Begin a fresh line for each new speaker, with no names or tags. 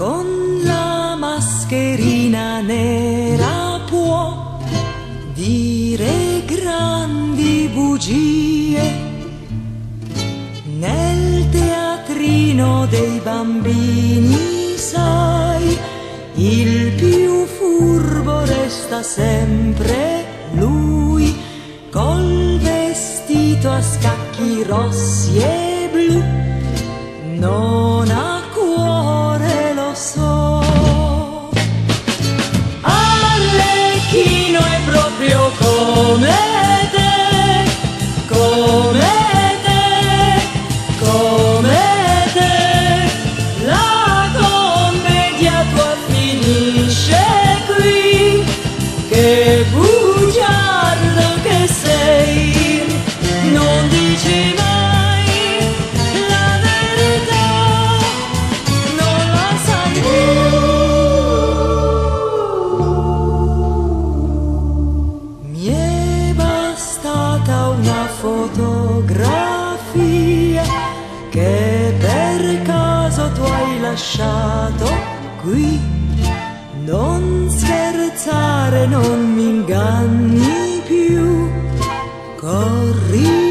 con la mascherina nera può dire grandi bugie. Nel teatrino dei bambini, sai, il più furbo resta sempre lui, col vestito a scacchi rossi e blu. Non ha cuore, lo so. Arlecchino è proprio come te, come te, come te. La commedia tua finisce qui, che bugiardo che sei, non dici mai la verità, non la sai più. Mi è bastata una fotografia che per caso tu hai lasciato qui. Non scherzare, non mi inganni più, corri